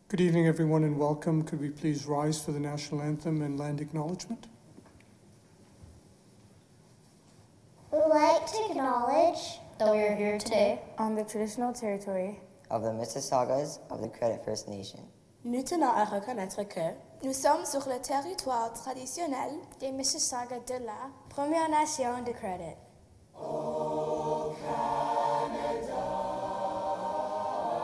Good evening, everyone, and welcome. Could we please rise for the National Anthem and Land Acknowledgement? We would like to acknowledge that we are here today on the traditional territory of the Mississaugas of the Credit First Nation. Nous tenons à reconnaître que nous sommes sur le territoire traditionnel des Mississaugas de la Première Nation de Credit. O Canada,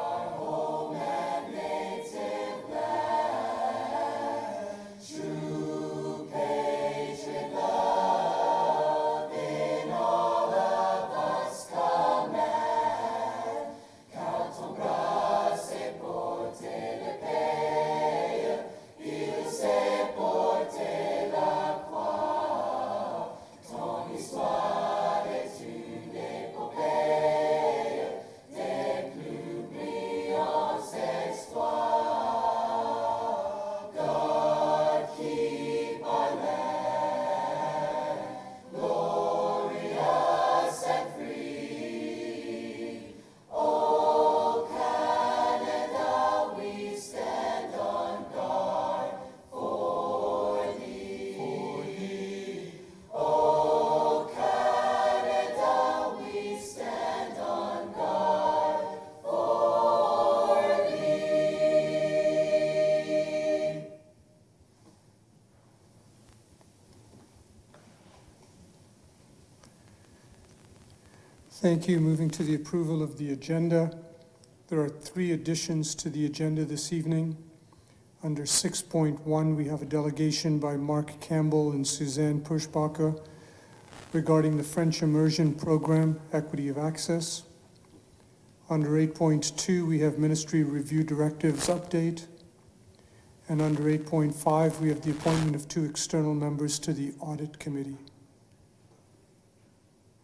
our home and native land, true patriot love in all of us command. Quand ton bras s'est porté le pays, il s'est porté la croix. Ton histoire est une épopée des plus brillants exploits. God keep our land glorious and free. Oh Canada, we stand on guard for thee. Oh Canada, we stand on guard for thee. Thank you. Moving to the approval of the agenda. There are 3 additions to the agenda this evening. Under 6.1, we have a delegation by Mark Campbell and Suzanne Perschbacher regarding the French Immersion program, Equity of Access. Under 8.2, we have Ministry Review Directives update. And under 8.5, we have the appointment of 2 external members to the Audit Committee.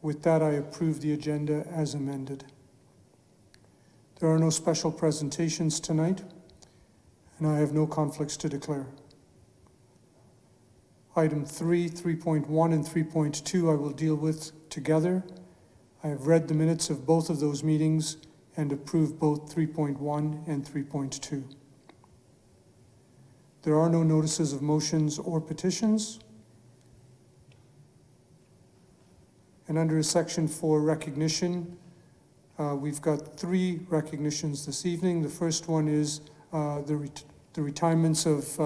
With that, I approve the agenda as amended. There are no special presentations tonight, and I have no conflicts to declare. Item 3, 3.1, and 3.2 I will deal with together. I have read the minutes of both of those meetings and approve both 3.1 and 3.2. There are no notices of motions or petitions. And under section 4, recognition, we've got 3 recognitions this evening. The first one is the retirements of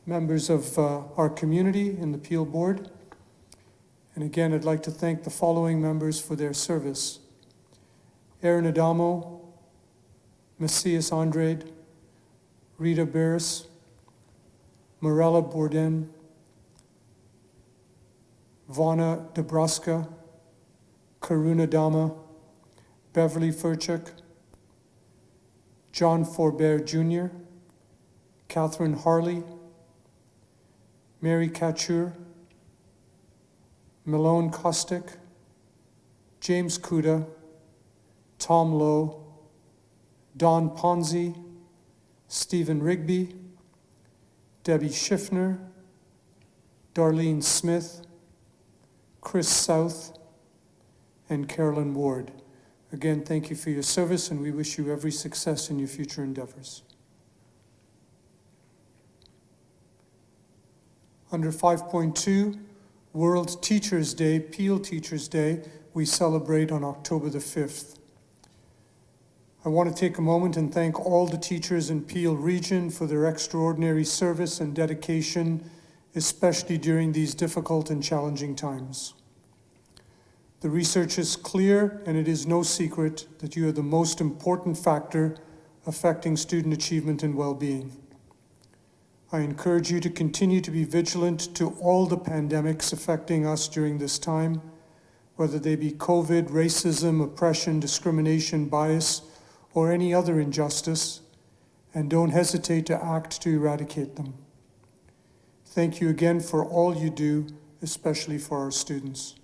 members of our community in the Peel Board. And again, I'd like to thank the following members for their service: Aaron Adamo, Macias Andrade, Rita Barris, Morella Bourdain, Vana Dabrowska, Karuna Dama, Beverly Furchuk, John Forbert Jr., Catherine Harley, Mary Couture, Malone Kostick, James Kuda, Tom Lowe, Don Ponzi, Stephen Rigby, Debbie Schiffner, Darlene Smith, Chris South, and Carolyn Ward. Again, thank you for your service, and we wish you every success in your future endeavors. Under 5.2, World Teachers' Day, Peel Teachers' Day, we celebrate on October the 5th. I want to take a moment and thank all the teachers in Peel Region for their extraordinary service and dedication, especially during these difficult and challenging times. The research is clear, and it is no secret that you are the most important factor affecting student achievement and well-being. I encourage you to continue to be vigilant to all the pandemics affecting us during this time, whether they be COVID, racism, oppression, discrimination, bias, or any other injustice, and don't hesitate to act to eradicate them. Thank you again for all you do, especially for our students.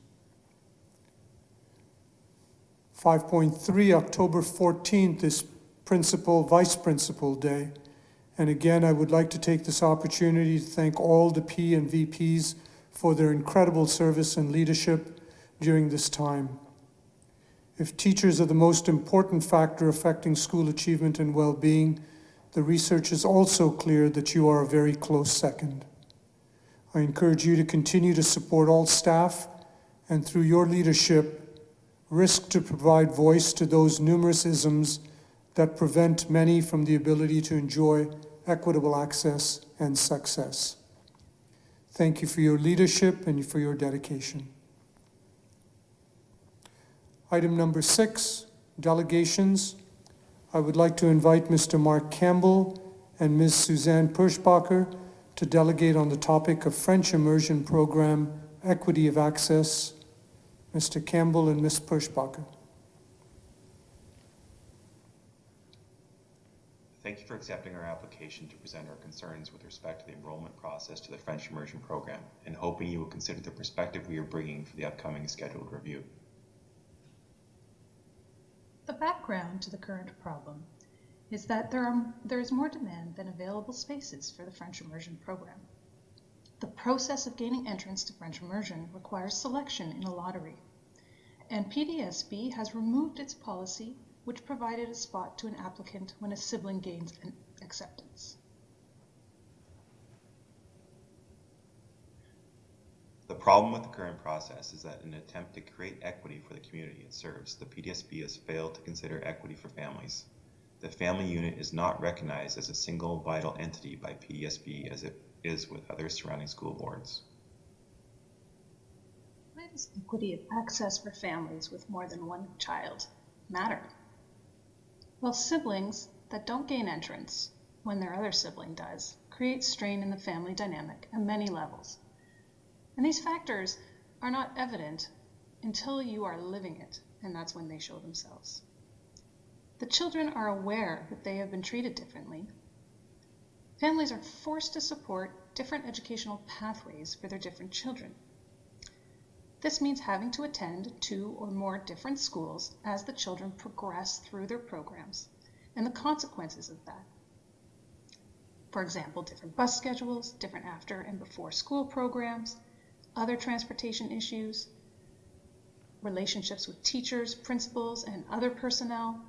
5.3, October 14th is Principal, Vice Principal Day. And again, I would like to take this opportunity to thank all the P and VPs for their incredible service and leadership during this time. If teachers are the most important factor affecting school achievement and well-being, The research is also clear that you are a very close second. I encourage you to continue to support all staff and through your leadership, risk to provide voice to those numerous isms that prevent many from the ability to enjoy equitable access and success. Thank you for your leadership and for your dedication. Item number 6, delegations. I would like to invite Mr. Mark Campbell and Ms. Suzanne Perschbacher to delegate on the topic of French Immersion Program, Equity of Access. Mr. Campbell and Ms. Perschbacher. Thank you for accepting our application to present our concerns with respect to the enrollment process to the French Immersion Program, and hoping you will consider the perspective we are bringing for the upcoming scheduled review. The background to the current problem is that there is more demand than available spaces for the French Immersion Program. The process of gaining entrance to French Immersion requires selection in a lottery, and PDSB has removed its policy which provided a spot to an applicant when a sibling gains an acceptance. The problem with the current process is that in an attempt to create equity for the community it serves, the PDSB has failed to consider equity for families. The family unit is not recognized as a single vital entity by PDSB as it is with other surrounding school boards. Why does equity of access for families with more than one child matter? Well, siblings that don't gain entrance when their other sibling does create strain in the family dynamic at many levels. And these factors are not evident until you are living it, and that's when they show themselves. The children are aware that they have been treated differently. Families are forced to support different educational pathways for their different children. This means having to attend 2 or more different schools as the children progress through their programs, and the consequences of that. For example, different bus schedules, different after and before school programs, other transportation issues, relationships with teachers, principals, and other personnel,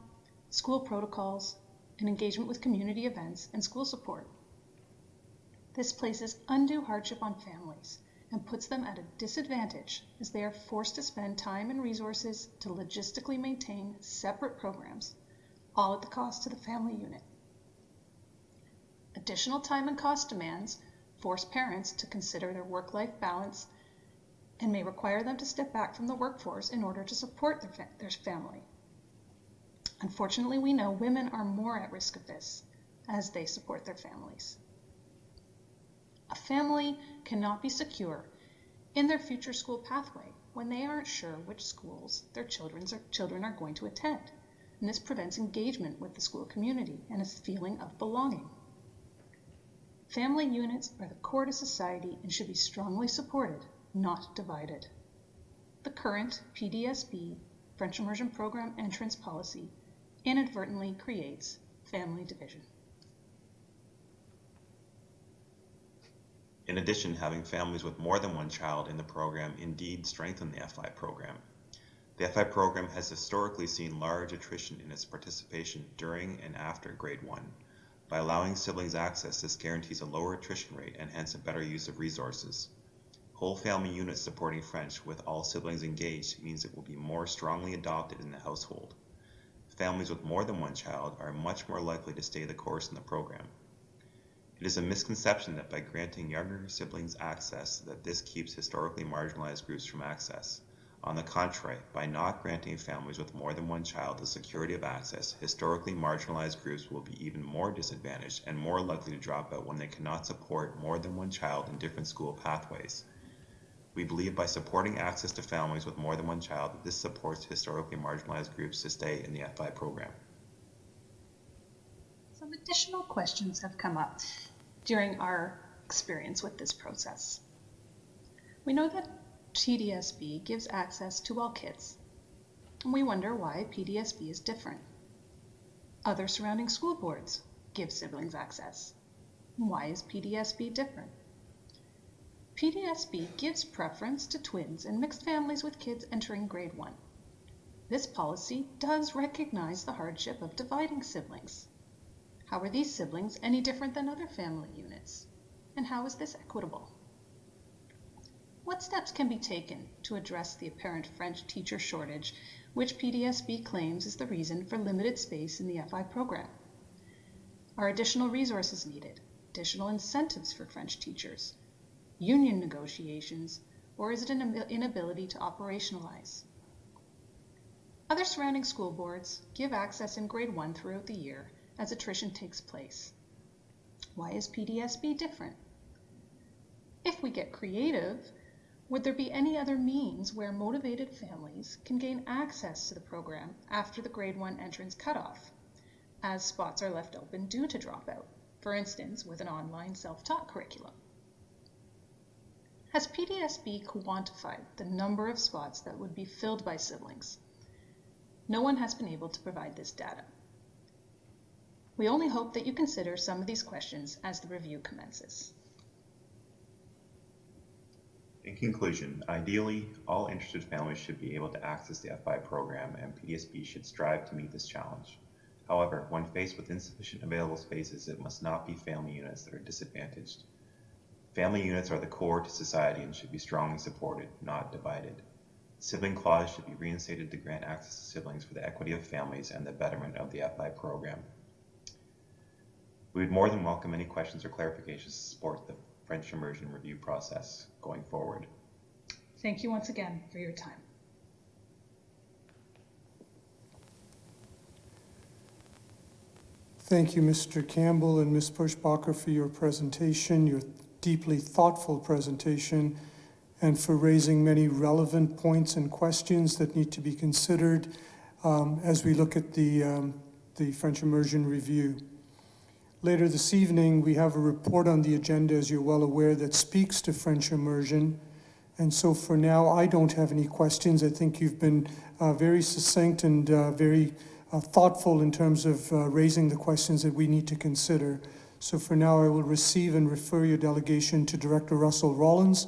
school protocols, and engagement with community events and school support. This places undue hardship on families and puts them at a disadvantage as they are forced to spend time and resources to logistically maintain separate programs, all at the cost to the family unit. Additional time and cost demands force parents to consider their work-life balance and may require them to step back from the workforce in order to support their family. Unfortunately, we know women are more at risk of this as they support their families. A family cannot be secure in their future school pathway when they aren't sure which schools their children are going to attend, and this prevents engagement with the school community and a feeling of belonging. Family units are the core to society and should be strongly supported, not divided. The current PDSB French Immersion Program entrance policy inadvertently creates family division. In addition, having families with more than one child in the program indeed strengthen the FI program. The FI program has historically seen large attrition in its participation during and after grade 1. By allowing siblings access, this guarantees a lower attrition rate and hence a better use of resources. Whole family units supporting French with all siblings engaged means it will be more strongly adopted in the household. Families with more than one child are much more likely to stay the course in the program. It is a misconception that by granting younger siblings access that this keeps historically marginalized groups from access. On the contrary, by not granting families with more than one child the security of access, historically marginalized groups will be even more disadvantaged and more likely to drop out when they cannot support more than one child in different school pathways. We believe by supporting access to families with more than one child that this supports historically marginalized groups to stay in the FI program. Some additional questions have come up during our experience with this process. We know that PDSB gives access to all kids, and we wonder why PDSB is different. Other surrounding school boards give siblings access. Why is PDSB different? PDSB gives preference to twins and mixed families with kids entering grade 1. This policy does recognize the hardship of dividing siblings. How are these siblings any different than other family units? And how is this equitable? What steps can be taken to address the apparent French teacher shortage, which PDSB claims is the reason for limited space in the FI program? Are additional resources needed, additional incentives for French teachers, union negotiations, or is it an inability to operationalize? Other surrounding school boards give access in grade 1 throughout the year as attrition takes place. Why is PDSB different? If we get creative, would there be any other means where motivated families can gain access to the program after the grade 1 entrance cutoff, as spots are left open due to dropout, for instance with an online self-taught curriculum? Has PDSB quantified the number of spots that would be filled by siblings? No one has been able to provide this data. We only hope that you consider some of these questions as the review commences. In conclusion, ideally, all interested families should be able to access the FI program, and PDSB should strive to meet this challenge. However, when faced with insufficient available spaces, it must not be family units that are disadvantaged. Family units are the core to society and should be strongly supported, not divided. Sibling clause should be reinstated to grant access to siblings for the equity of families and the betterment of the FI program. We would more than welcome any questions or clarifications to support the French immersion review process going forward. Thank you once again for your time. Thank you, Mr. Campbell and Ms. Perschbacher, for your presentation, your deeply thoughtful presentation, and for raising many relevant points and questions that need to be considered as we look at the French immersion review. Later this evening, we have a report on the agenda, as you're well aware, that speaks to French immersion. And so for now, I don't have any questions. I think you've been very succinct and very thoughtful in terms of raising the questions that we need to consider. So for now, I will receive and refer your delegation to Director Russell Rollins,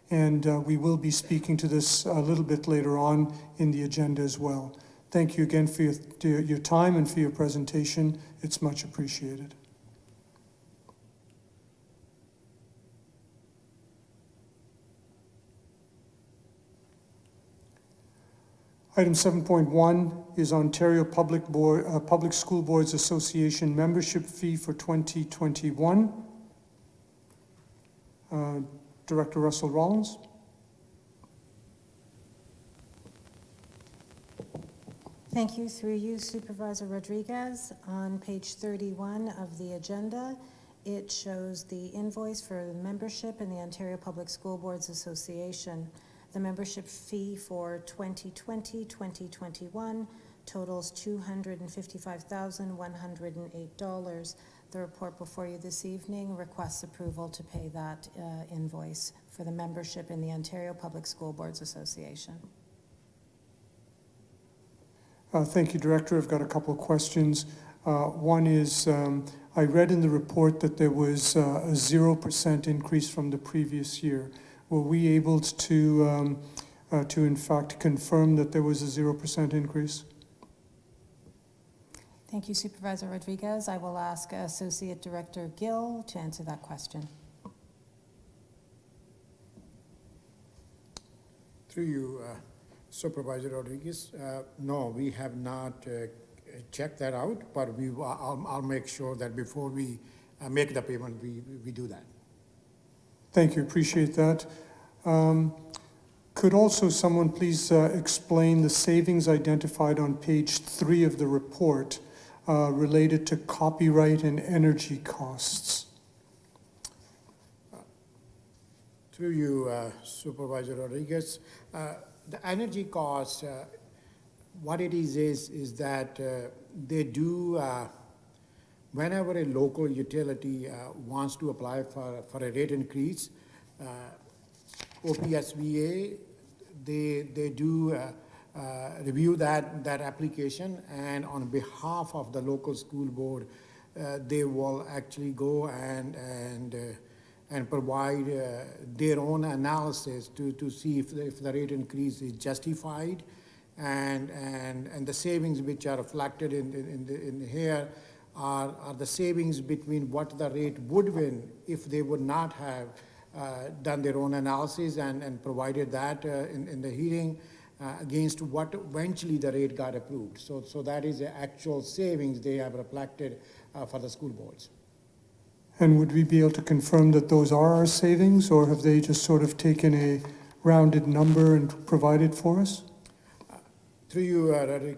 and we will be speaking to this a little bit later on in the agenda as well. Thank you again for your time and for your presentation. It's much appreciated. Item 7.1 is Ontario Public School Boards Association membership fee for 2021. Director Russell Rollins. Thank you. Through you, Supervisor Rodriguez. On page 31 of the agenda, it shows the invoice for membership in the Ontario Public School Boards Association. The membership fee for 2020-2021 totals $255,108. The report before you this evening requests approval to pay that invoice for the membership in the Ontario Public School Boards Association. Thank you, Director. I've got a couple of questions. One is, I read in the report that there was a 0% increase from the previous year. Were we able to in fact confirm that there was a 0% increase? Thank you, Supervisor Rodriguez. I will ask Associate Director Gill to answer that question. Through you, Supervisor Rodriguez, no, we have not checked that out, but I'll make sure that before we make the payment, we do that. Thank you, appreciate that. Could also someone please explain the savings identified on page 3 of the report related to copyright and energy costs? Through you, Supervisor Rodriguez, the energy costs, what it is that they do, whenever a local utility wants to apply for a rate increase, OPSBA, they do review that application, and on behalf of the local school board, they will actually go and provide their own analysis to see if the rate increase is justified, and the savings which are reflected in here are the savings between what the rate would win if they would not have done their own analysis and provided that in the hearing against what eventually the rate got approved. So that is the actual savings they have reflected for the school boards. And would we be able to confirm that those are our savings, or have they just sort of taken a rounded number and provided for us? Through you,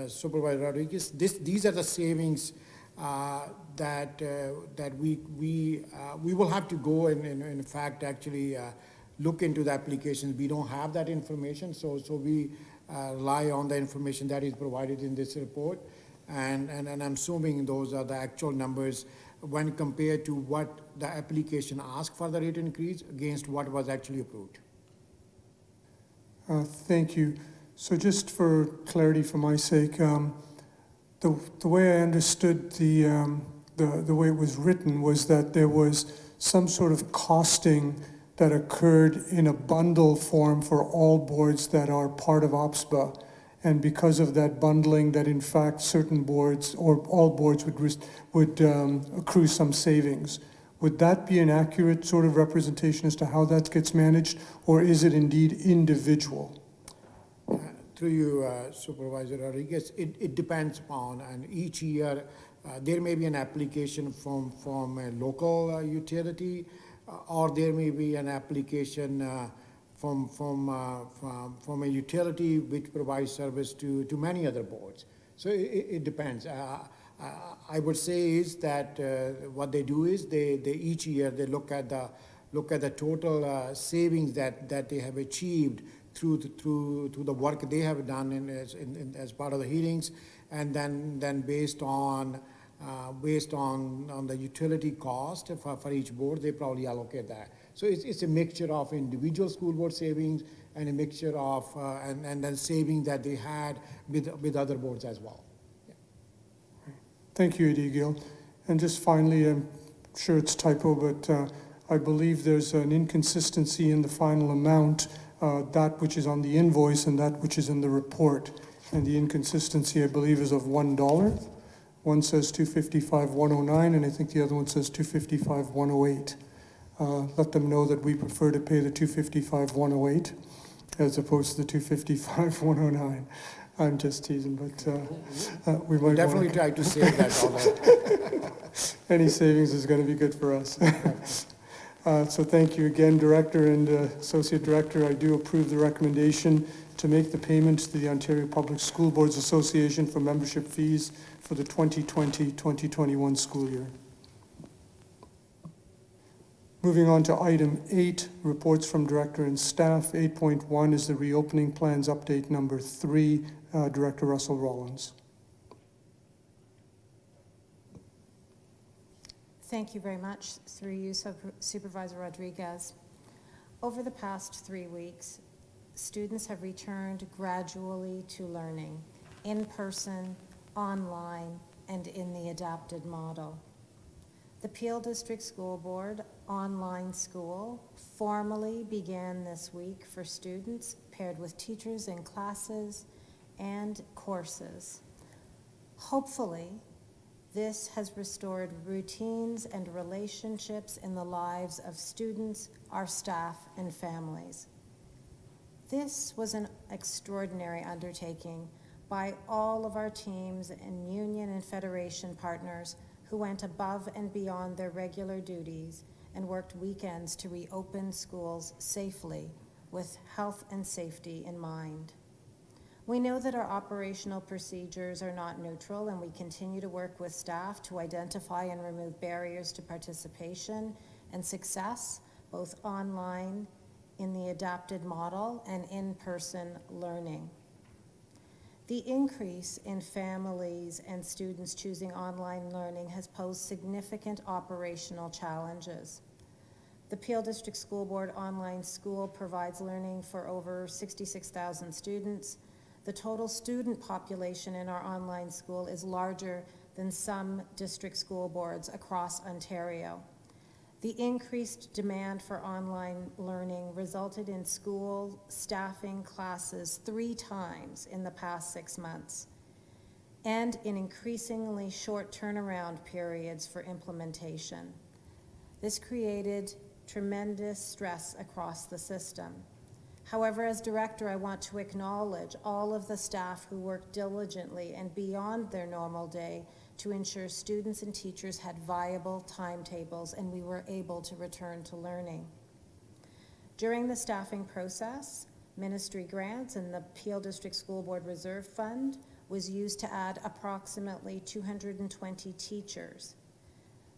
Supervisor Rodriguez, these are the savings that we will have to go and in fact actually look into the applications. We don't have that information, so we rely on the information that is provided in this report, and I'm assuming those are the actual numbers when compared to what the application asked for the rate increase against what was actually approved. Thank you. So just for clarity for my sake, the way I understood the way it was written was that there was some sort of costing that occurred in a bundle form for all boards that are part of OPSBA. And because of that bundling, that in fact certain boards or all boards would accrue some savings. Would that be an accurate sort of representation as to how that gets managed, or is it indeed individual? Through you, Supervisor Rodriguez, it depends upon, and each year there may be an application from a local utility, or there may be an application from a utility which provides service to many other boards. So it depends. I would say is that what they do is they each year they look at the total savings that they have achieved through the work they have done as part of the hearings, and then based on the utility cost for each board, they probably allocate that. So it's a mixture of individual school board savings and a mixture of and then saving that they had with other boards as well. Yeah. Thank you, Eddie Gill. And just finally, I'm sure it's typo, but I believe there's an inconsistency in the final amount, that which is on the invoice and that which is in the report. And the inconsistency, I believe, is of $1. One says $255,109, and I think the other one says $255,108. Let them know that we prefer to pay the $255,108 as opposed to the $255,109. I'm just teasing, but we might definitely try to save that dollar. Any savings is going to be good for us. So thank you again, Director and Associate Director. I do approve the recommendation to make the payments to the Ontario Public School Boards Association for membership fees for the 2020-2021 school year. Moving on to item 8, reports from Director and staff. 8.1 is the reopening plans update number 3, Director Russell Rollins. Thank you very much. Through you, Supervisor Rodriguez. Over the past 3 weeks, students have returned gradually to learning, in person, online, and in the adapted model. The Peel District School Board online school formally began this week for students paired with teachers in classes and courses. Hopefully, this has restored routines and relationships in the lives of students, our staff, and families. This was an extraordinary undertaking by all of our teams and union and federation partners who went above and beyond their regular duties and worked weekends to reopen schools safely with health and safety in mind. We know that our operational procedures are not neutral, and we continue to work with staff to identify and remove barriers to participation and success, both online in the adapted model and in-person learning. The increase in families and students choosing online learning has posed significant operational challenges. The Peel District School Board online school provides learning for over 66,000 students. The total student population in our online school is larger than some district school boards across Ontario. The increased demand for online learning resulted in school staffing classes 3 times in the past 6 months. and in increasingly short turnaround periods for implementation. This created tremendous stress across the system. However, as director, I want to acknowledge all of the staff who worked diligently and beyond their normal day to ensure students and teachers had viable timetables and we were able to return to learning. During the staffing process, ministry grants and the Peel District School Board Reserve Fund was used to add approximately 220 teachers,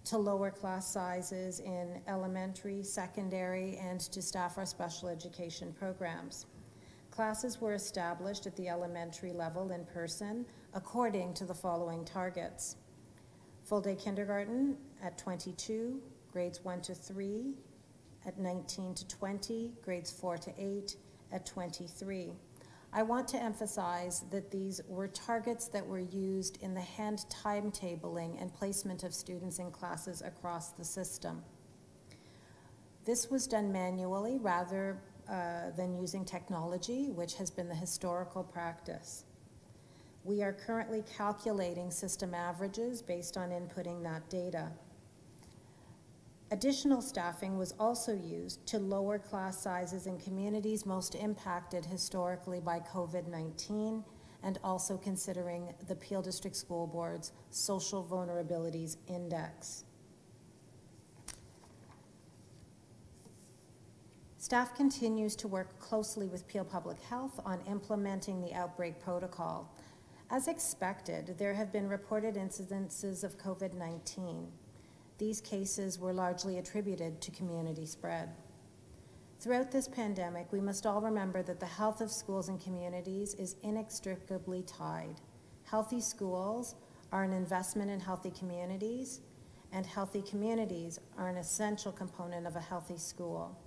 to lower class sizes in elementary, secondary, and to staff our special education programs. Classes were established at the elementary level in person according to the following targets. Full-day kindergarten at 22, grades 1 to 3, at 19 to 20, grades 4 to 8, at 23. I want to emphasize that these were targets that were used in the hand timetabling and placement of students in classes across the system. This was done manually rather than using technology, which has been the historical practice. We are currently calculating system averages based on inputting that data. Additional staffing was also used to lower class sizes in communities most impacted historically by COVID-19 and also considering the Peel District School Board's Social Vulnerabilities Index. Staff continues to work closely with Peel Public Health on implementing the outbreak protocol. As expected, there have been reported incidences of COVID-19. These cases were largely attributed to community spread. Throughout this pandemic, we must all remember that the health of schools and communities is inextricably tied. Healthy schools are an investment in healthy communities, and healthy communities are an essential component of a healthy school.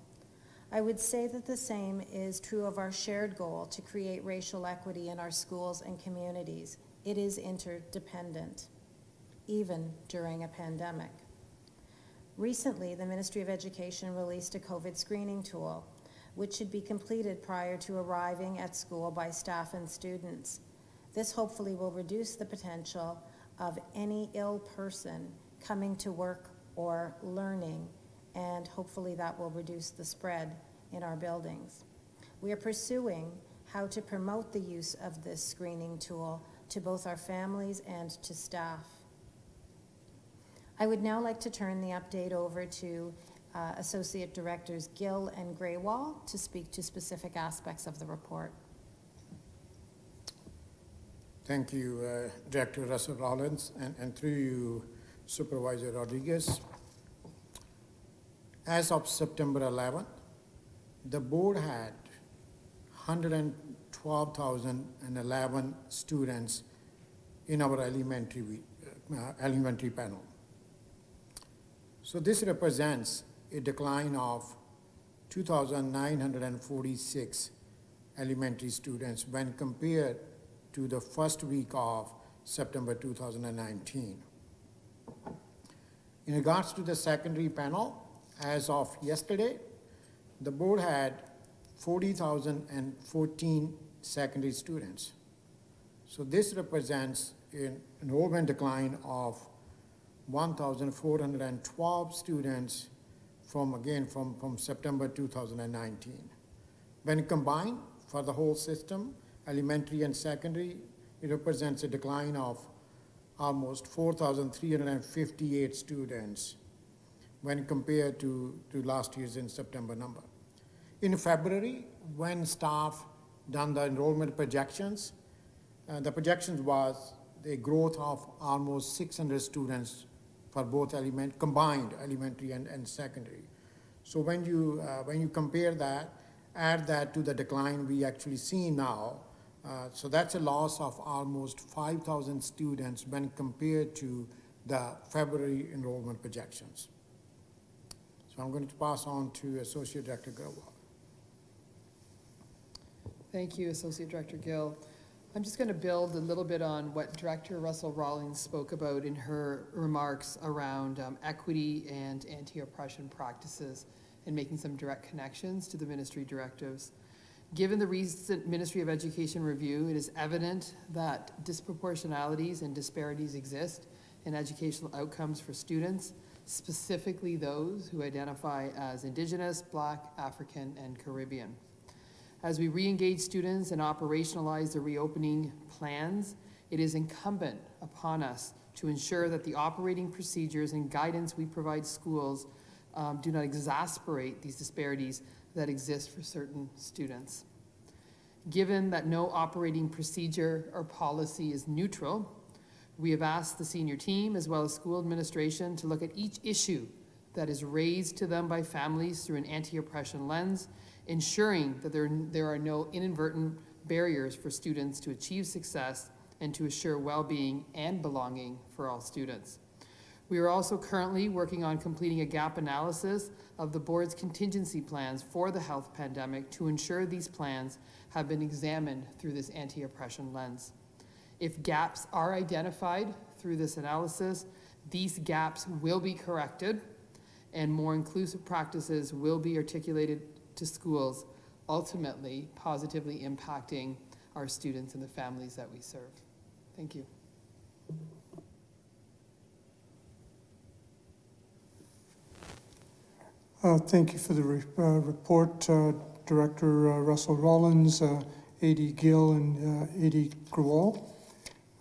I would say that the same is true of our shared goal to create racial equity in our schools and communities. It is interdependent, even during a pandemic. Recently, the Ministry of Education released a COVID screening tool, which should be completed prior to arriving at school by staff and students. This hopefully will reduce the potential of any ill person coming to work or learning, and hopefully that will reduce the spread in our buildings. We are pursuing how to promote the use of this screening tool to both our families and to staff. I would now like to turn the update over to Associate Directors Gill and Greywall to speak to specific aspects of the report. Thank you, Director Russell Rollins, and through you, Supervisor Rodriguez. As of September 11th, the board had 112,011 students in our elementary panel. So this represents a decline of 2,946 elementary students when compared to the first week of September 2019. In regards to the secondary panel, as of yesterday, the board had 40,014 secondary students. So this represents an enrollment decline of 1,412 students from September 2019. When combined for the whole system, elementary and secondary, it represents a decline of almost 4,358 students when compared to last year's in September number. In February, when staff done the enrollment projections, the projections was a growth of almost 600 students for both combined elementary and secondary. So when you compare that, add that to the decline we actually see now, so that's a loss of almost 5,000 students when compared to the February enrollment projections. So I'm going to pass on to Associate Director Gurwal. Thank you, Associate Director Gill. I'm just going to build a little bit on what Director Russell Rollins spoke about in her remarks around equity and anti-oppression practices and making some direct connections to the ministry directives. Given the recent Ministry of Education review, it is evident that disproportionalities and disparities exist in educational outcomes for students, specifically those who identify as Indigenous, Black, African, and Caribbean. As we re-engage students and operationalize the reopening plans, it is incumbent upon us to ensure that the operating procedures and guidance we provide schools do not exacerbate these disparities that exist for certain students. Given that no operating procedure or policy is neutral, we have asked the senior team as well as school administration to look at each issue that is raised to them by families through an anti-oppression lens, ensuring that there are no inadvertent barriers for students to achieve success and to assure well-being and belonging for all students. We are also currently working on completing a gap analysis of the board's contingency plans for the health pandemic to ensure these plans have been examined through this anti-oppression lens. If gaps are identified through this analysis, these gaps will be corrected and more inclusive practices will be articulated to schools, ultimately positively impacting our students and the families that we serve. Thank you. Thank you for the report, Director Russell Rollins, AD Gill, and AD Gruwal.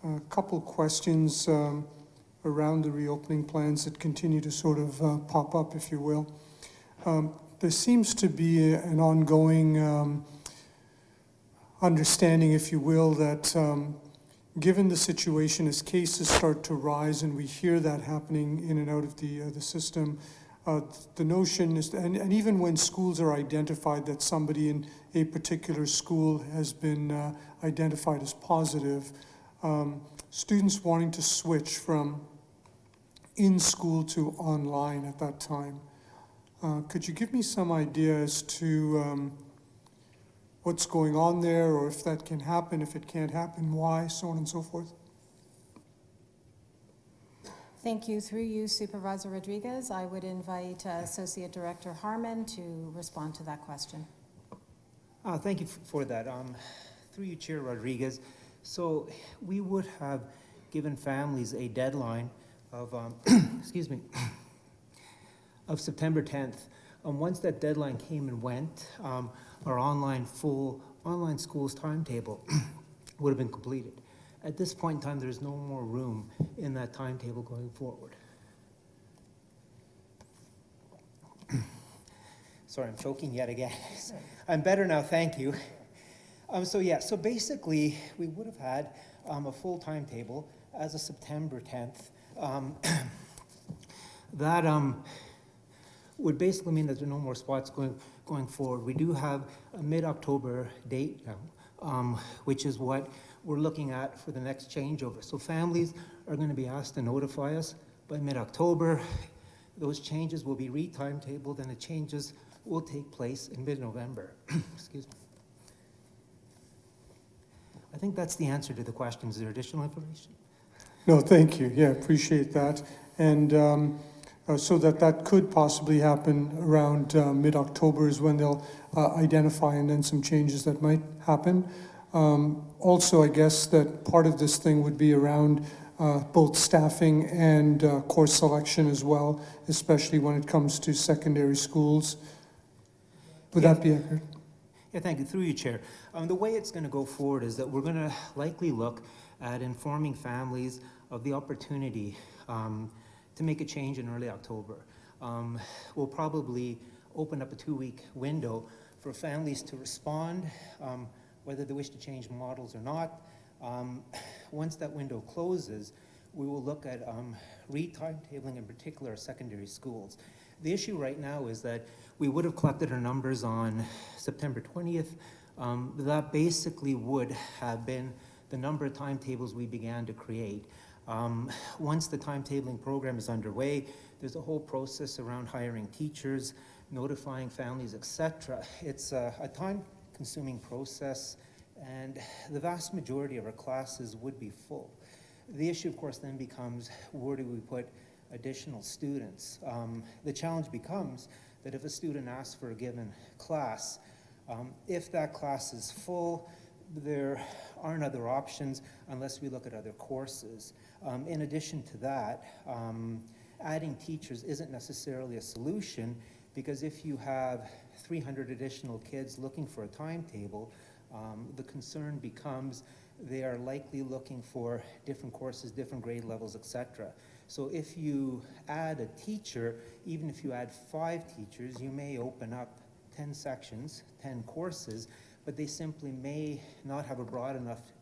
A couple questions around the reopening plans that continue to sort of pop up, if you will. There seems to be an ongoing understanding, if you will, that given the situation as cases start to rise, and we hear that happening in and out of the system, the notion is, and even when schools are identified that somebody in a particular school has been identified as positive, students wanting to switch from in-school to online at that time. Could you give me some idea as to what's going on there, or if that can happen, if it can't happen, why, so on and so forth? Thank you. Through you, Supervisor Rodriguez, I would invite Associate Director Harmon to respond to that question. Thank you for that. Through you, Chair Rodriguez. So we would have given families a deadline of, excuse me, of September 10th. Once that deadline came and went, our online schools timetable would have been completed. At this point in time, there's no more room in that timetable going forward. Sorry, I'm choking yet again. I'm better now, thank you. So basically, we would have had a full timetable as of September 10th. That would basically mean that there are no more spots going forward. We do have a mid-October date now, which is what we're looking at for the next changeover. So families are going to be asked to notify us by mid-October. Those changes will be re-timetabled, and the changes will take place in mid-November. Excuse me. I think that's the answer to the question. Is there additional information? No, thank you. Yeah, appreciate that. And so that could possibly happen around mid-October is when they'll identify, and then some changes that might happen. Also, I guess that part of this thing would be around both staffing and course selection as well, especially when it comes to secondary schools. Would that be accurate? Yeah, thank you. Through you, Chair. The way it's going to go forward is that we're going to likely look at informing families of the opportunity to make a change in early October. We'll probably open up a 2-week window for families to respond, whether they wish to change models or not. Once that window closes, we will look at re-timetabling, in particular, secondary schools. The issue right now is that we would have collected our numbers on September 20th. That basically would have been the number of timetables we began to create. Once the timetabling program is underway, there's a whole process around hiring teachers, notifying families, etc. It's a time-consuming process, and the vast majority of our classes would be full. The issue, of course, then becomes, where do we put additional students? The challenge becomes that if a student asks for a given class, If that class is full, there aren't other options unless we look at other courses. In addition to that, adding teachers isn't necessarily a solution, because if you have 300 additional kids looking for a timetable, the concern becomes they are likely looking for different courses, different grade levels, etc. So if you add a teacher, even if you add 5 teachers, you may open up 10 sections, 10 courses, but they simply may not have a broad enough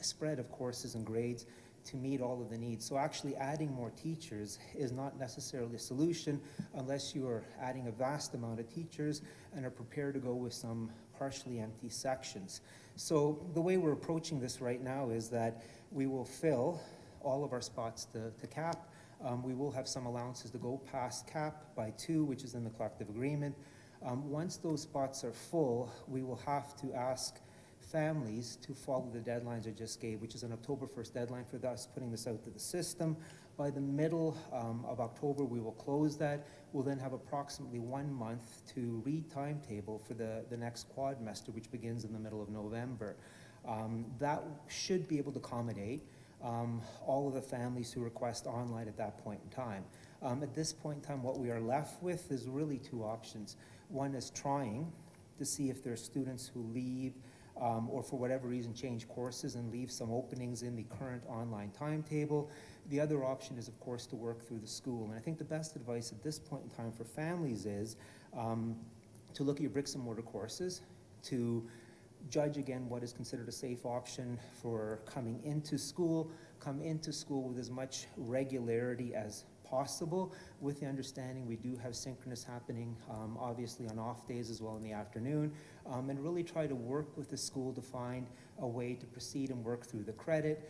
spread of courses and grades to meet all of the needs. So actually adding more teachers is not necessarily a solution unless you are adding a vast amount of teachers and are prepared to go with some partially empty sections. So the way we're approaching this right now is that we will fill all of our spots to cap. We will have some allowances to go past cap by 2, which is in the collective agreement. Once those spots are full, we will have to ask families to follow the deadlines I just gave, which is an October 1st deadline for us putting this out to the system. By the middle of October, we will close that. We'll then have approximately 1 month to re-timetable for the next quadmester, which begins in the middle of November. That should be able to accommodate all of the families who request online at that point in time. At this point in time, what we are left with is really 2 options. One is trying to see if there are students who leave or for whatever reason change courses and leave some openings in the current online timetable. The other option is, of course, to work through the school. And I think the best advice at this point in time for families is to look at your bricks and mortar courses, to judge again what is considered a safe option for coming into school, come into school with as much regularity as possible, with the understanding we do have synchronous happening, obviously on off days as well in the afternoon, and really try to work with the school to find a way to proceed and work through the credit.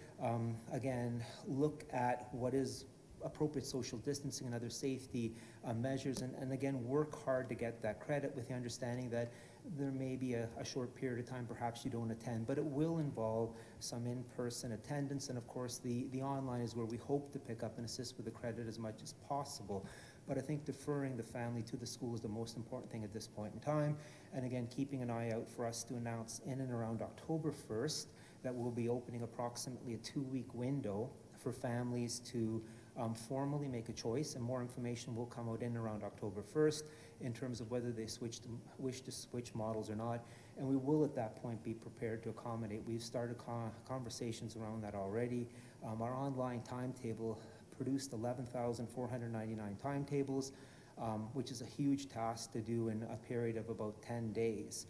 Again, look at what is appropriate social distancing and other safety measures, and again, work hard to get that credit with the understanding that there may be a short period of time perhaps you don't attend, but it will involve some in-person attendance, and of course the online is where we hope to pick up and assist with the credit as much as possible. But I think deferring the family to the school is the most important thing at this point in time, and again, keeping an eye out for us to announce in and around October 1st that we'll be opening approximately a 2-week window for families to formally make a choice, and more information will come out in around October 1st in terms of whether they wish to switch models or not, and we will at that point be prepared to accommodate. We've started conversations around that already. Our online timetable produced 11,499 timetables, which is a huge task to do in a period of about 10 days.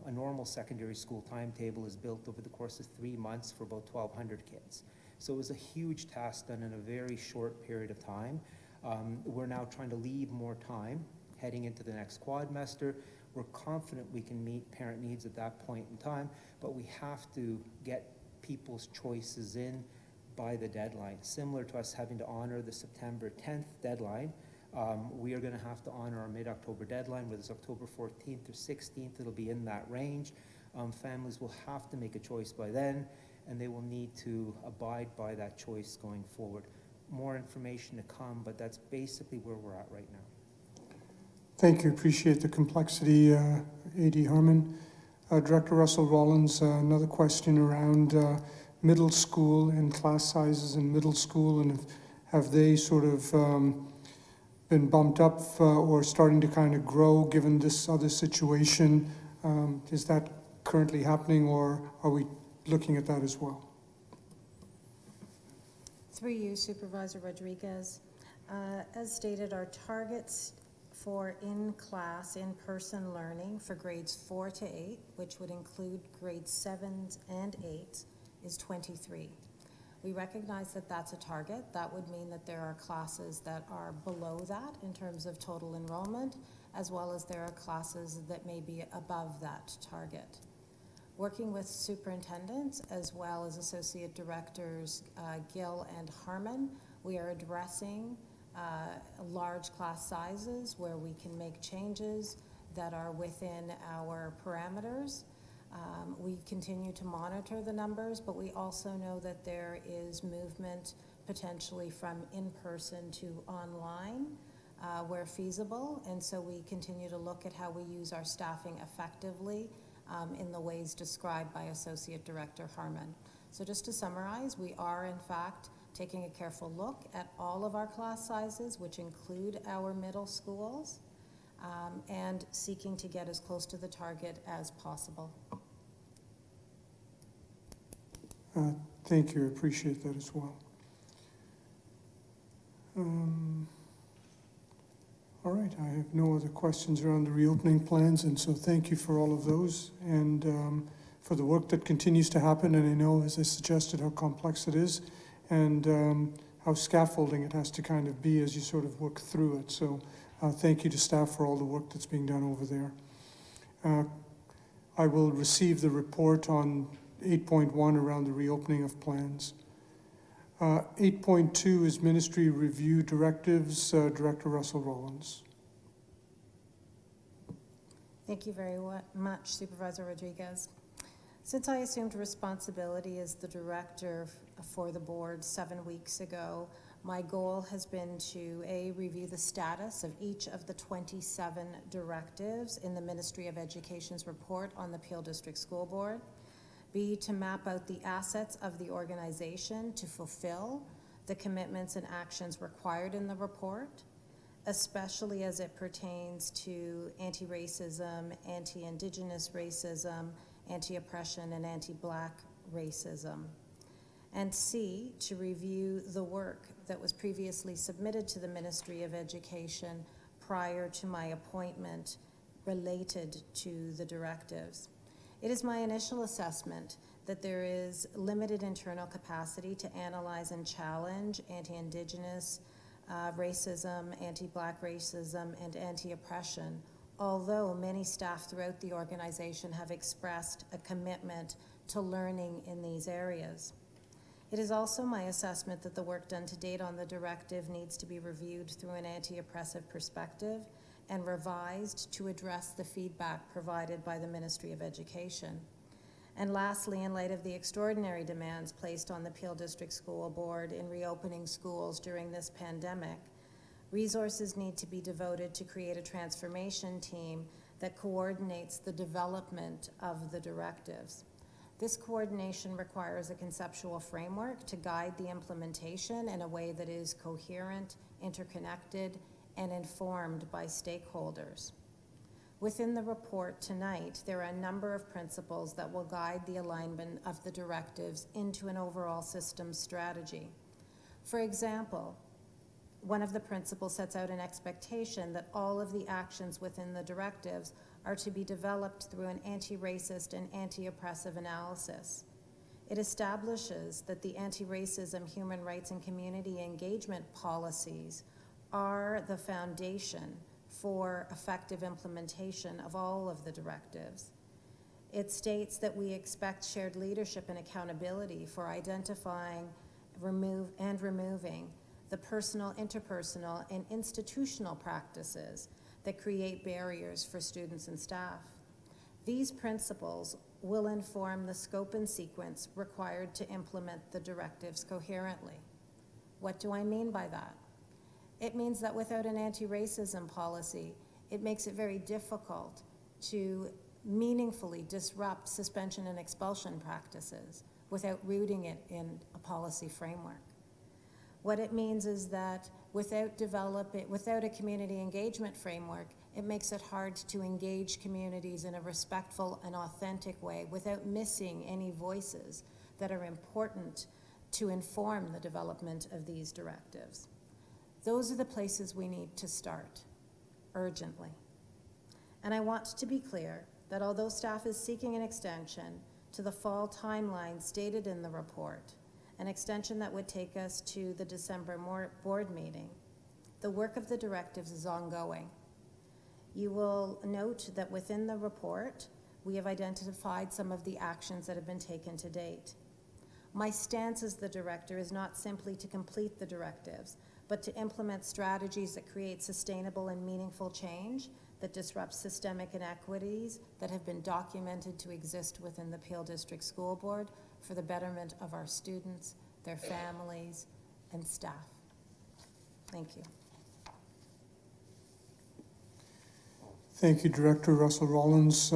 A normal secondary school timetable is built over the course of 3 months for about 1,200 kids. So it was a huge task done in a very short period of time. We're now trying to leave more time heading into the next quadmester. We're confident we can meet parent needs at that point in time, but we have to get people's choices in by the deadline. Similar to us having to honor the September 10th deadline, we are going to have to honor our mid-October deadline, whether it's October 14th or 16th, it'll be in that range. Families will have to make a choice by then, and they will need to abide by that choice going forward. More information to come, but that's basically where we're at right now. Thank you. Appreciate the complexity, A.D. Harmon. Director Russell Rollins, another question around middle school and class sizes in middle school, and have they sort of been bumped up or starting to kind of grow given this other situation? Is that currently happening, or are we looking at that as well? Through you, Supervisor Rodriguez. As stated, our targets for in-class, in-person learning for grades 4 to 8, which would include grades 7 and 8, is 23. We recognize that that's a target. That would mean that there are classes that are below that in terms of total enrollment, as well as there are classes that may be above that target. Working with superintendents as well as associate directors Gill and Harmon, we are addressing large class sizes where we can make changes that are within our parameters. We continue to monitor the numbers, but we also know that there is movement potentially from in-person to online. where feasible, and so we continue to look at how we use our staffing effectively in the ways described by Associate Director Harmon. So just to summarize, we are in fact taking a careful look at all of our class sizes, which include our middle schools, and seeking to get as close to the target as possible. Thank you, I appreciate that as well. All right, I have no other questions around the reopening plans, and so thank you for all of those and for the work that continues to happen. And I know, as I suggested, how complex it is and how scaffolding it has to kind of be as you sort of work through it. So thank you to staff for all the work that's being done over there. I will receive the report on 8.1 around the reopening of plans. 8.2 is Ministry Review Directives. Director Russell Rollins. Thank you very much, Supervisor Rodriguez. Since I assumed responsibility as the director for the board 7 weeks ago, my goal has been to A, review the status of each of the 27 directives in the Ministry of Education's report on the Peel District School Board, B, to map out the assets of the organization to fulfill the commitments and actions required in the report, especially as it pertains to anti-racism, anti-Indigenous racism, anti-oppression, and anti-Black racism. And C, to review the work that was previously submitted to the Ministry of Education prior to my appointment related to the directives. It is my initial assessment that there is limited internal capacity to analyze and challenge anti-Indigenous racism, anti-Black racism, and anti-oppression, although many staff throughout the organization have expressed a commitment to learning in these areas. It is also my assessment that the work done to date on the directive needs to be reviewed through an anti-oppressive perspective and revised to address the feedback provided by the Ministry of Education. And lastly, in light of the extraordinary demands placed on the Peel District School Board in reopening schools during this pandemic, resources need to be devoted to create a transformation team that coordinates the development of the directives. This coordination requires a conceptual framework to guide the implementation in a way that is coherent, interconnected, and informed by stakeholders. Within the report tonight, there are a number of principles that will guide the alignment of the directives into an overall systems strategy. For example, one of the principles sets out an expectation that all of the actions within the directives are to be developed through an anti-racist and anti-oppressive analysis. It establishes that the anti-racism, human rights, and community engagement policies are the foundation for effective implementation of all of the directives. It states that we expect shared leadership and accountability for identifying, removing the personal, interpersonal, and institutional practices that create barriers for students and staff. These principles will inform the scope and sequence required to implement the directives coherently. What do I mean by that? It means that without an anti-racism policy, it makes it very difficult to meaningfully disrupt suspension and expulsion practices without rooting it in a policy framework. What it means is that without a community engagement framework, it makes it hard to engage communities in a respectful and authentic way without missing any voices that are important to inform the development of these directives. Those are the places we need to start, urgently. And I want to be clear that although staff is seeking an extension to the fall timeline stated in the report, an extension that would take us to the December board meeting, the work of the directives is ongoing. You will note that within the report, we have identified some of the actions that have been taken to date. My stance as the director is not simply to complete the directives, but to implement strategies that create sustainable and meaningful change that disrupts systemic inequities that have been documented to exist within the Peel District School Board for the betterment of our students, their families, and staff. Thank you. Thank you, Director Russell Rollins.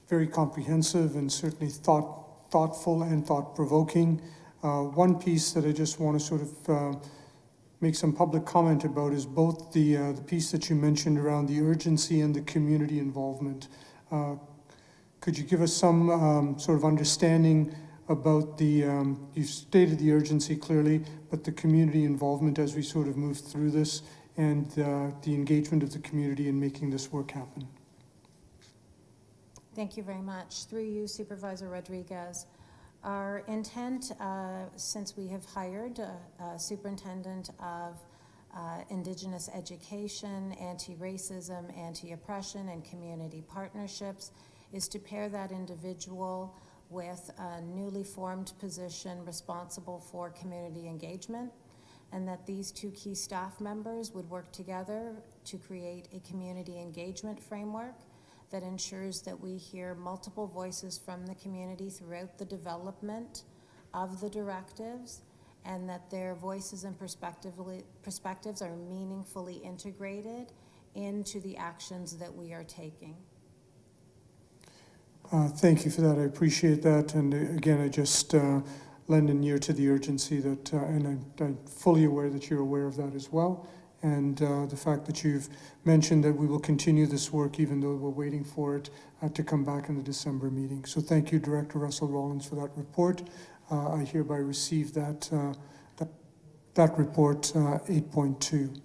Very comprehensive and certainly thoughtful and thought-provoking. One piece that I just want to sort of make some public comment about is both the piece that you mentioned around the urgency and the community involvement. Could you give us some sort of understanding about you've stated the urgency clearly, but the community involvement as we sort of move through this and the engagement of the community in making this work happen? Thank you very much. Through you, Supervisor Rodriguez. Our intent, since we have hired a superintendent of Indigenous education, anti-racism, anti-oppression, and community partnerships, is to pair that individual with a newly formed position responsible for community engagement, and that these two key staff members would work together to create a community engagement framework that ensures that we hear multiple voices from the community throughout the development of the directives, and that their voices and perspectives are meaningfully integrated into the actions that we are taking. Thank you for that. I appreciate that. And again, I just lend an ear to the urgency that, and I'm fully aware that you're aware of that as well. And the fact that you've mentioned that we will continue this work even though we're waiting for it to come back in the December meeting. So thank you, Director Russell Rollins, for that report. I hereby receive that report 8.2.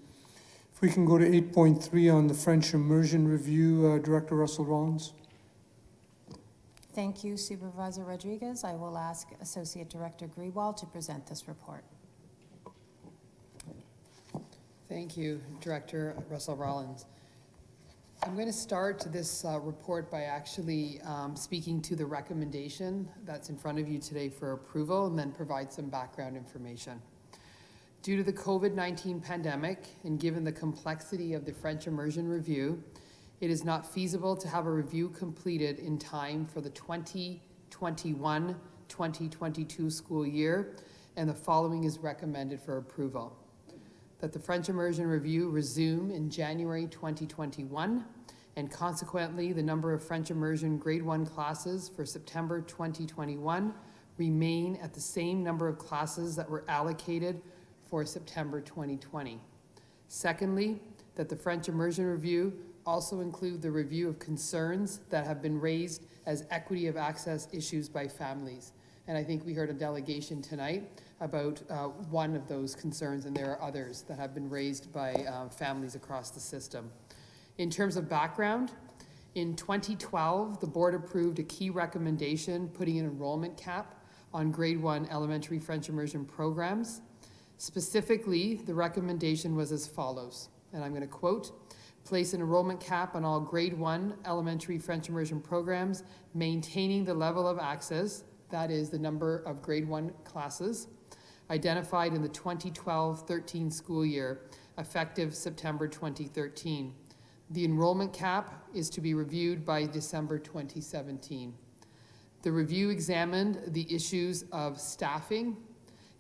If we can go to 8.3 on the French Immersion Review, Director Russell Rollins. Thank you, Supervisor Rodriguez. I will ask Associate Director Grewal to present this report. Thank you, Director Russell Rollins. I'm going to start this report by actually speaking to the recommendation that's in front of you today for approval, and then provide some background information. Due to the COVID-19 pandemic, and given the complexity of the French Immersion Review, it is not feasible to have a review completed in time for the 2021-2022 school year, and the following is recommended for approval. That the French Immersion Review resume in January 2021, and consequently the number of French Immersion Grade 1 classes for September 2021 remain at the same number of classes that were allocated for September 2020. Secondly, that the French Immersion Review also include the review of concerns that have been raised as equity of access issues by families. And I think we heard a delegation tonight about one of those concerns, and there are others that have been raised by families across the system. In terms of background, in 2012, the board approved a key recommendation putting an enrollment cap on Grade 1 elementary French immersion programs. Specifically, the recommendation was as follows, and I'm going to quote, "Place an enrollment cap on all Grade 1 elementary French immersion programs, maintaining the level of access," that is the number of Grade 1 classes, "identified in the 2012-13 school year, effective September 2013. The enrollment cap is to be reviewed by December 2017. The review examined the issues of staffing,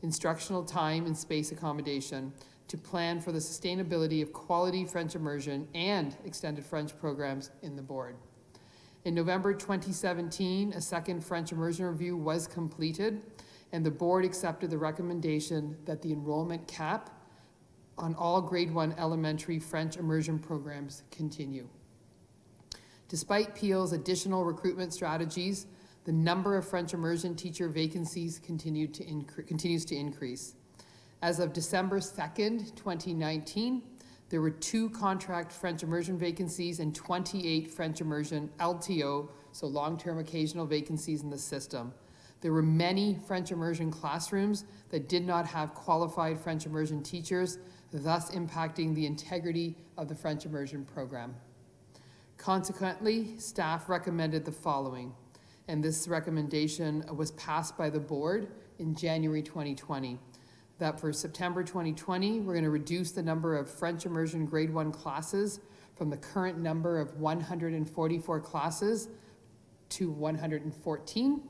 instructional time, and space accommodation to plan for the sustainability of quality French immersion and extended French programs in the board. In November 2017, a second French immersion review was completed, and the board accepted the recommendation that the enrollment cap on all Grade 1 elementary French immersion programs continue. Despite Peel's additional recruitment strategies, the number of French immersion teacher vacancies continues to increase. As of December 2nd, 2019, there were 2 contract French immersion vacancies and 28 French immersion LTO, so long-term occasional vacancies in the system. There were many French immersion classrooms that did not have qualified French immersion teachers, thus impacting the integrity of the French immersion program. Consequently, staff recommended the following, and this recommendation was passed by the board in January 2020. That for September 2020, we're going to reduce the number of French immersion Grade 1 classes from the current number of 144 classes to 114.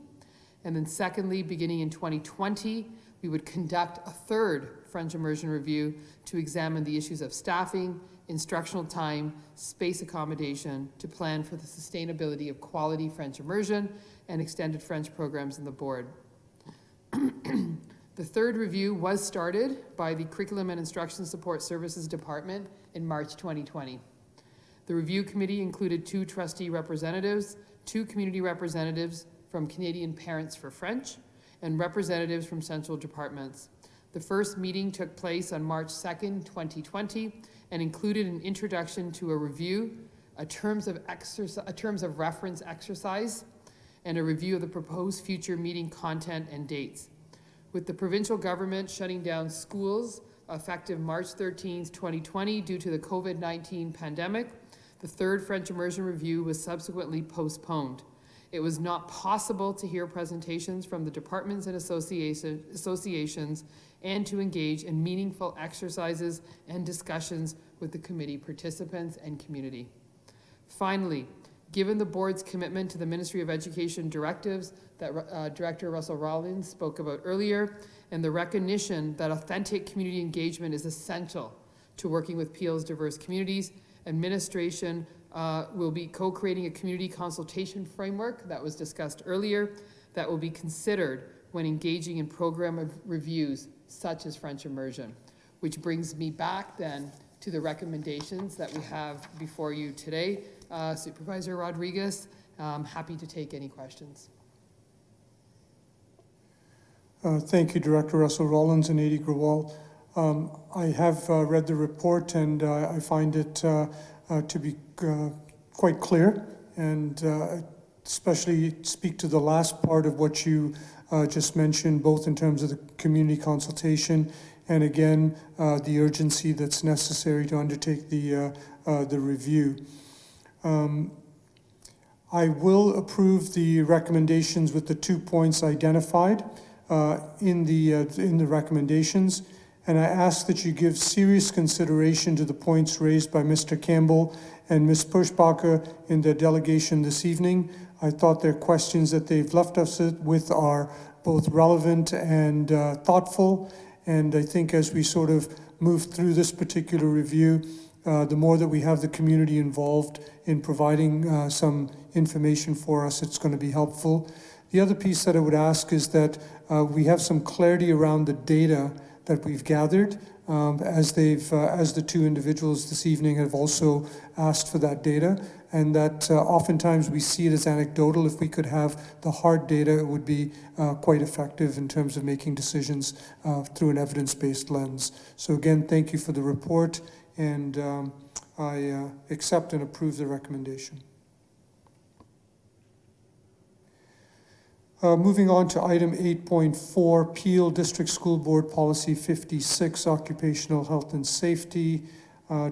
And then secondly, beginning in 2020, we would conduct a third French immersion review to examine the issues of staffing, instructional time, space accommodation to plan for the sustainability of quality French immersion and extended French programs in the board. The third review was started by the Curriculum and Instruction Support Services Department in March 2020. The review committee included 2 trustee representatives, 2 community representatives from Canadian Parents for French, and representatives from central departments. The first meeting took place on March 2nd, 2020, and included an introduction to a review, a terms of reference exercise, and a review of the proposed future meeting content and dates. With the provincial government shutting down schools effective March 13th, 2020 due to the COVID-19 pandemic, the third French immersion review was subsequently postponed. It was not possible to hear presentations from the departments and associations and to engage in meaningful exercises and discussions with the committee participants and community. Finally, given the board's commitment to the Ministry of Education directives that Director Russell Rollins spoke about earlier, and the recognition that authentic community engagement is essential to working with Peel's diverse communities, administration will be co-creating a community consultation framework that was discussed earlier that will be considered when engaging in program reviews such as French immersion, which brings me back then to the recommendations that we have before you today. Supervisor Rodriguez, I'm happy to take any questions. Thank you, Director Russell Rollins and Adi Grawal. I have read the report, and I find it to be quite clear, and especially speak to the last part of what you just mentioned, both in terms of the community consultation and again the urgency that's necessary to undertake the review. I will approve the recommendations with the 2 points identified in the recommendations, and I ask that you give serious consideration to the points raised by Mr. Campbell and Ms. Perschbacher in their delegation this evening. I thought their questions that they've left us with are both relevant and thoughtful, and I think as we sort of move through this particular review, the more that we have the community involved in providing some information for us, it's going to be helpful. The other piece that I would ask is that we have some clarity around the data that we've gathered, as the 2 individuals this evening have also asked for that data, and that oftentimes we see it as anecdotal. If we could have the hard data, it would be quite effective in terms of making decisions through an evidence-based lens. So again, thank you for the report, and I accept and approve the recommendation. Moving on to item 8.4, Peel District School Board Policy 56, Occupational Health and Safety.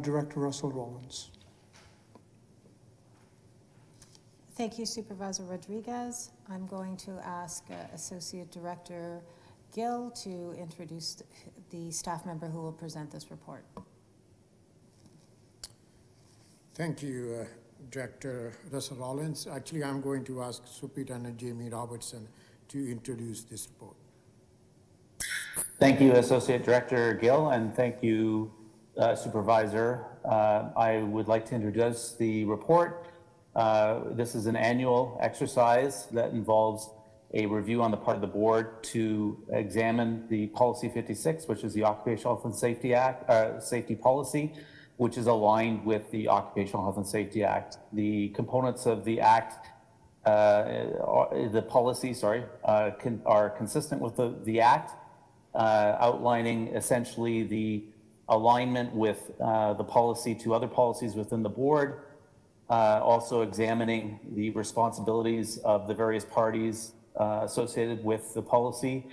Director Russell Rollins. Thank you, Supervisor Rodriguez. I'm going to ask Associate Director Gill to introduce the staff member who will present this report. Thank you, Director Russell Rollins. Actually, I'm going to ask Superintendent Jamie Robertson to introduce this report. Thank you, Associate Director Gill, and thank you, Supervisor. I would like to introduce the report. This is an annual exercise that involves a review on the part of the board to examine the Policy 56, which is the Occupational Health and Safety Act, safety policy, which is aligned with the Occupational Health and Safety Act. The components of the Act, the policy, are consistent with the Act, outlining essentially the alignment with the policy to other policies within the board, also examining the responsibilities of the various parties associated with the policy,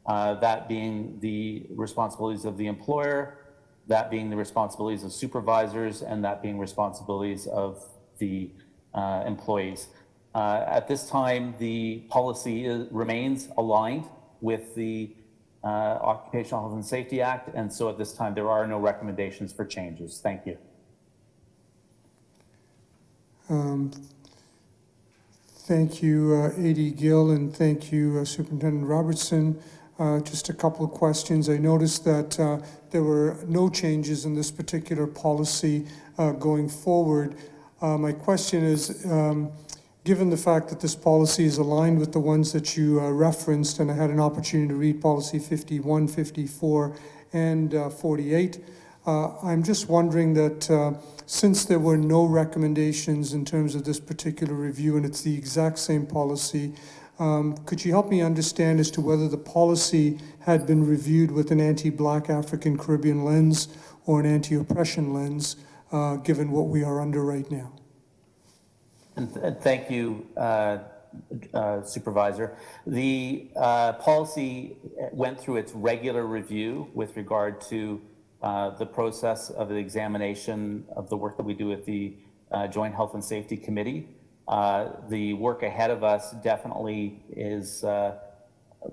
that being the responsibilities of the employer, that being the responsibilities of supervisors, and that being responsibilities of the employees. At this time, the policy remains aligned with the Occupational Health and Safety Act, and so at this time there are no recommendations for changes. Thank you. Thank you, A.D. Gill, and thank you, Superintendent Robertson. Just a couple of questions. I noticed that there were no changes in this particular policy going forward. My question is, given the fact that this policy is aligned with the ones that you referenced, and I had an opportunity to read policy 51, 54, and 48, I'm just wondering that since there were no recommendations in terms of this particular review, and it's the exact same policy, could you help me understand as to whether the policy had been reviewed with an anti-Black African Caribbean lens or an anti-oppression lens, given what we are under right now? And thank you, Supervisor. The policy went through its regular review with regard to the process of the examination of the work that we do at the Joint Health and Safety Committee. The work ahead of us definitely is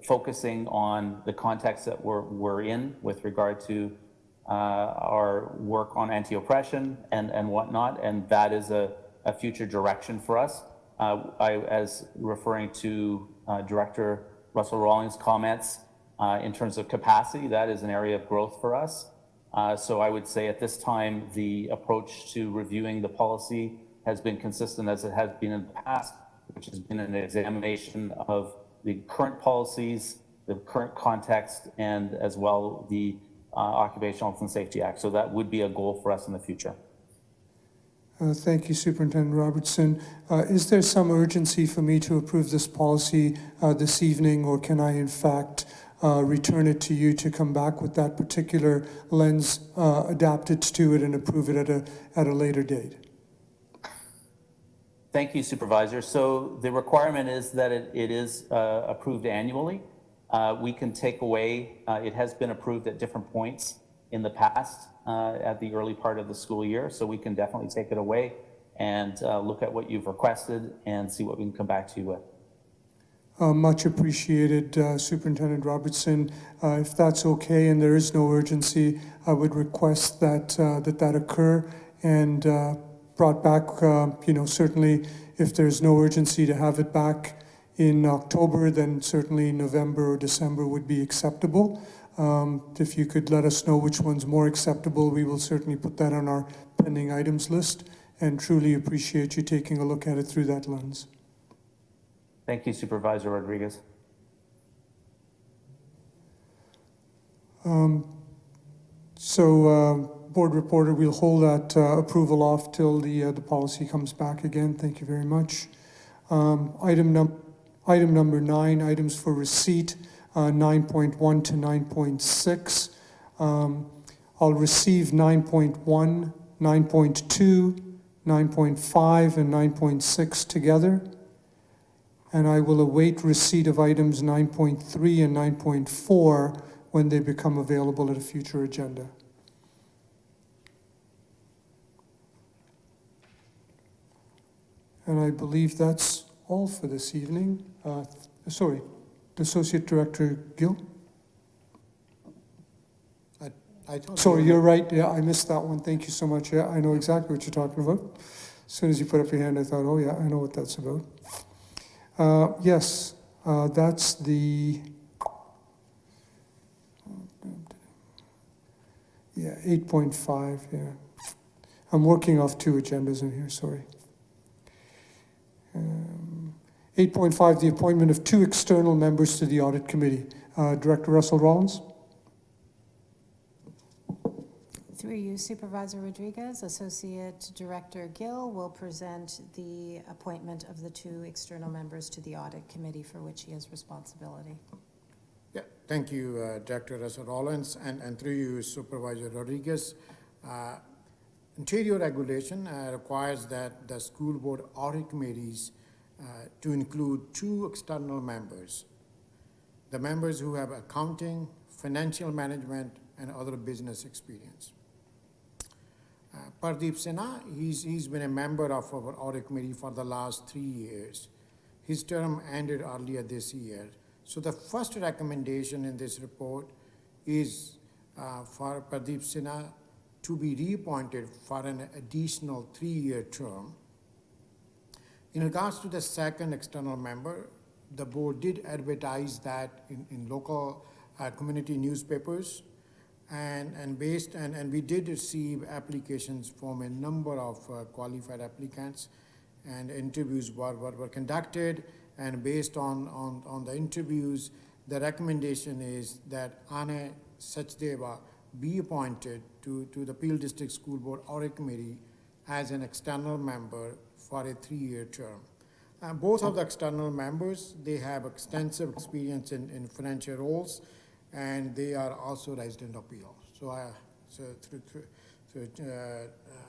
focusing on the context that we're in with regard to our work on anti-oppression and whatnot, and that is a future direction for us. As referring to Director Russell Rollins' comments, in terms of capacity, that is an area of growth for us. So I would say at this time, the approach to reviewing the policy has been consistent as it has been in the past, which has been an examination of the current policies, the current context, and as well the Occupational Health and Safety Act. So that would be a goal for us in the future. Thank you, Superintendent Robertson. Is there some urgency for me to approve this policy this evening, or can I in fact return it to you to come back with that particular lens adapted to it and approve it at a later date? Thank you, Supervisor. So the requirement is that it is approved annually. We can take away, it has been approved at different points in the past at the early part of the school year, so we can definitely take it away and look at what you've requested and see what we can come back to you with. Much appreciated, Superintendent Robertson. If that's okay and there is no urgency, I would request that that occur and brought back, certainly if there's no urgency to have it back in October, then certainly November or December would be acceptable. If you could let us know which one's more acceptable, we will certainly put that on our pending items list, and truly appreciate you taking a look at it through that lens. Thank you, Supervisor Rodriguez. Board Reporter, we'll hold that approval off till the policy comes back again. Thank you very much. Item number 9, items for receipt, 9.1 to 9.6. I'll receive 9.1, 9.2, 9.5, and 9.6 together. And I will await receipt of items 9.3 and 9.4 when they become available at a future agenda. And I believe that's all for this evening. Sorry, Associate Director Gill? Sorry, you're right. Yeah, I missed that one. Thank you so much. Yeah, I know exactly what you're talking about. As soon as you put up your hand, I thought, oh yeah, I know what that's about. Yes, that's the 8.5, yeah. I'm working off 2 agendas in here, sorry. 8.5, the appointment of 2 external members to the Audit Committee. Director Russell Rollins. Through you, Supervisor Rodriguez, Associate Director Gill will present the appointment of the 2 external members to the Audit Committee for which he has responsibility. Yeah, thank you, Director Russell Rollins, and through you, Supervisor Rodriguez. Ontario regulation requires that the school board audit committees to include 2 external members, the members who have accounting, financial management, and other business experience. Pardeep Sinha, he's been a member of our audit committee for the last 3 years. His term ended earlier this year. So the first recommendation in this report is for Pardeep Sinha to be reappointed for an additional 3-year term. In regards to the second external member, the board did advertise that in local community newspapers. And we did receive applications from a number of qualified applicants, and interviews were conducted, and based on the interviews, the recommendation is that Anna Sachdeva be appointed to the Peel District School Board Audit Committee as an external member for a 3-year term. Both of the external members, they have extensive experience in financial roles, and they are also resident of Peel. So, through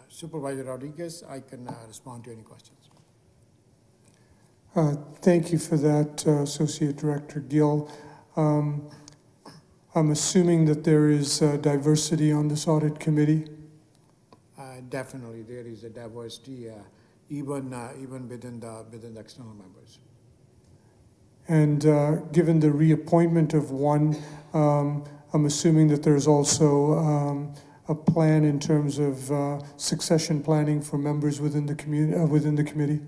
Supervisor Rodriguez, I can respond to any questions. Thank you for that, Associate Director Gill. I'm assuming that there is diversity on this audit committee? Definitely, there is a diversity, even within the external members. And given the reappointment of one, I'm assuming that there's also a plan in terms of succession planning for members within the committee.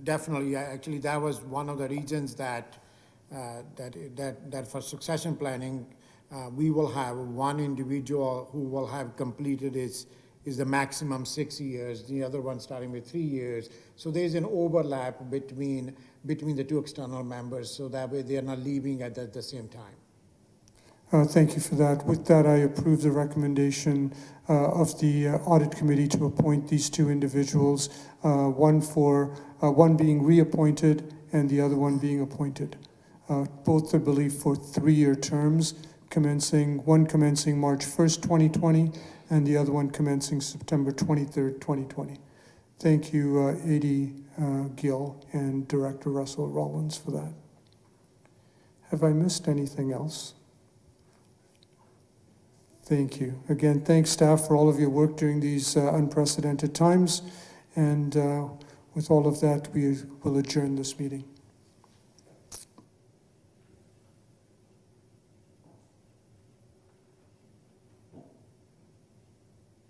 Definitely, actually, that was one of the reasons that for succession planning, we will have one individual who will have completed is the maximum 6 years, the other one starting with 3 years. So there's an overlap between the two external members, so that way they are not leaving at the same time. Thank you for that. With that, I approve the recommendation of the audit committee to appoint these two individuals, one being reappointed and the other one being appointed. Both, I believe, for 3-year terms, one commencing March 1st, 2020, and the other one commencing September 23rd, 2020. Thank you, AD Gill and Director Russell Rollins for that. Have I missed anything else? Thank you. Again, thanks staff for all of your work during these unprecedented times. And with all of that, we will adjourn this meeting.